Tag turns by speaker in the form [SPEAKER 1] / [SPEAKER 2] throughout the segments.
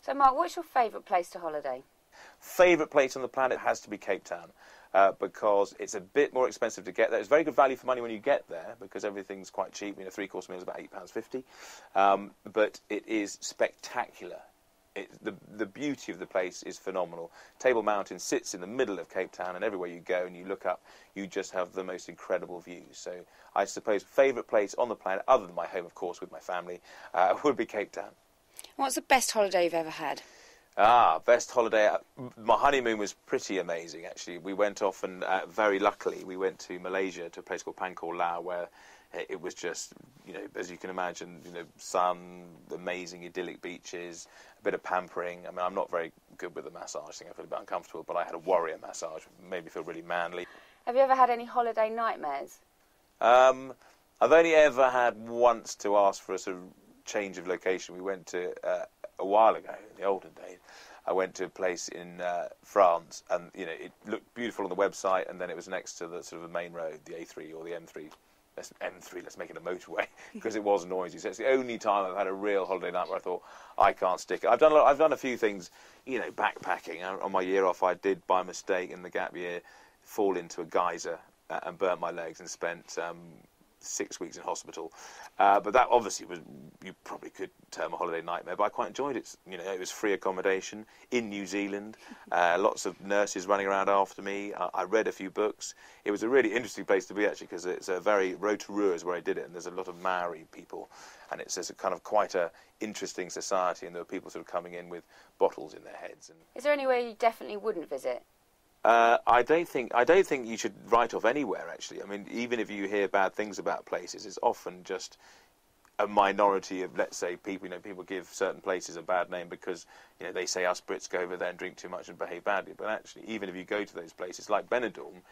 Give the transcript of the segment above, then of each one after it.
[SPEAKER 1] So, Mark, what's your favourite place to holiday?
[SPEAKER 2] Favourite place on the planet has to be Cape Town. Because it's a bit more expensive to get there. It's very good value for money when you get there because everything's quite cheap. You know, three-course meal is about £8.50. But it is spectacular. The beauty of the place is phenomenal. Table Mountain sits in the middle of Cape Town, and everywhere you go and you look up, you just have the most incredible views. So I suppose favourite place on the planet, other than my home, of course, with my family, would be Cape Town.
[SPEAKER 1] What's the best holiday you've ever had?
[SPEAKER 2] Best holiday. My honeymoon was pretty amazing, actually. We went off and, very luckily, we went to Malaysia, to a place called Pangkor Lao, where it was just, you know, as you can imagine, you know, sun, amazing idyllic beaches, a bit of pampering. I mean, I'm not very good with the massage thing. I feel a bit uncomfortable, but I had a warrior massage, which made me feel really manly.
[SPEAKER 1] Have you ever had any holiday nightmares?
[SPEAKER 2] I've only ever had once to ask for a sort of change of location. We went to... a while ago, in the olden days, I went to a place in France, and you know it looked beautiful on the website, and then it was next to the sort of the main road, the A3 or the M3. Let's make it a motorway because it was noisy. So it's the only time I've had a real holiday night where I thought I can't stick it. I've done a few things, you know, backpacking. On my year off, I did by mistake in the gap year fall into a geyser and burnt my legs and spent 6 weeks in hospital, but that obviously was, you probably could term a holiday nightmare, but I quite enjoyed it. You know, it was free accommodation in New Zealand, lots of nurses running around after me. I read a few books. It was a really interesting place to be, actually, because it's a very Rotorua is where I did it, and there's a lot of Maori people, and it's a kind of quite a interesting society, and there were people sort of coming in with bottles in their heads. And
[SPEAKER 1] is there anywhere you definitely wouldn't visit?
[SPEAKER 2] I don't think you should write off anywhere, actually. I mean, even if you hear bad things about places, it's often just a minority of, let's say, people. You know, people give certain places a bad name because, you know, they say us Brits go over there and drink too much and behave badly. But actually, even if you go to those places like Benidorm,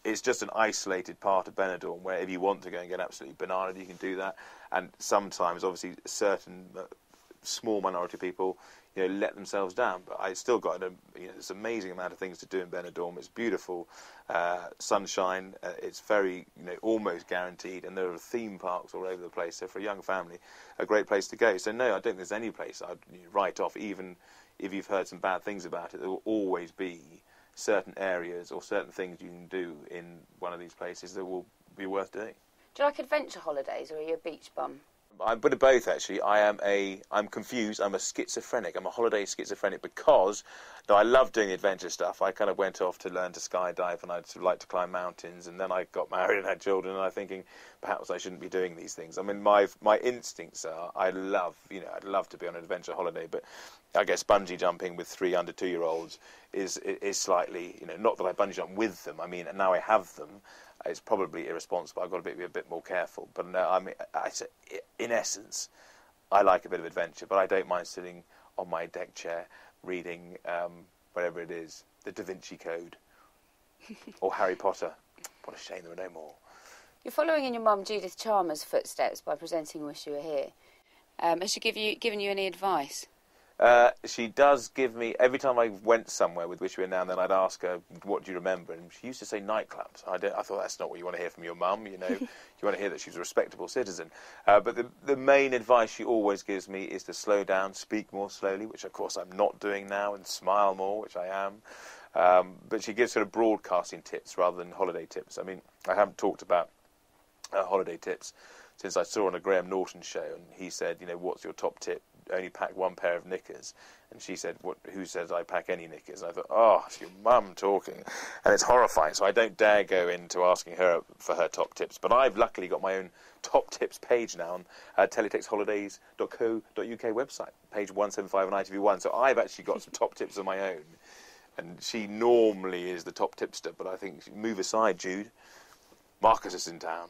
[SPEAKER 2] it's just an isolated part of Benidorm where if you want to go and get absolutely banana, you can do that. And sometimes, obviously, certain small minority people, you know, let themselves down. But I still got this amazing amount of things to do in Benidorm. It's beautiful, sunshine. It's very, you know, almost guaranteed, and there are theme parks all over the place. So for a young family, a great place to go. So no, I don't think there's any place I'd write off, even if you've heard some bad things about it. There will always be certain areas or certain things you can do in one of these places that will be worth doing.
[SPEAKER 1] Do you like adventure holidays, or are you a beach bum?
[SPEAKER 2] I'm a bit of both, actually. I'm confused. I'm a schizophrenic. I'm a holiday schizophrenic because, though I love doing the adventure stuff, I kind of went off to learn to skydive and I'd sort of like to climb mountains, and then I got married and had children, and I'm thinking perhaps I shouldn't be doing these things. I mean, my instincts are I'd love to be on an adventure holiday, but I guess bungee jumping with 3 under 2-year-olds is slightly, you know, not that I bungee jump with them. I mean, now I have them. It's probably irresponsible. I've got to be a bit more careful. But no, I mean, in essence, I like a bit of adventure, but I don't mind sitting on my deck chair reading whatever it is, the Da Vinci Code or Harry Potter. What a shame there are no more.
[SPEAKER 1] You're following in your mum Judith Charmers' footsteps by presenting Wish You Were Here. Has she given you any advice?
[SPEAKER 2] She does give me, every time I went somewhere with Wish You Were Now and then, I'd ask her, what do you remember? And she used to say nightclubs. I thought that's not what you want to hear from your mum, you know. You want to hear that she's a respectable citizen. But the main advice she always gives me is to slow down, speak more slowly, which of course I'm not doing now, and smile more, which I am. But she gives sort of broadcasting tips rather than holiday tips. I mean, I haven't talked about holiday tips since I saw on a Graham Norton show, and he said, you know, what's your top tip? Only pack 1 pair of knickers. And she said, who says I pack any knickers? And I thought, oh, it's your mum talking. And it's horrifying, so I don't dare go into asking her for her top tips. But I've luckily got my own top tips page now on teletextholidays.co.uk website, page 175 on ITV1. So I've actually got some top tips of my own. And she normally is the top tipster, but I think, move aside, Jude. Marcus is in town.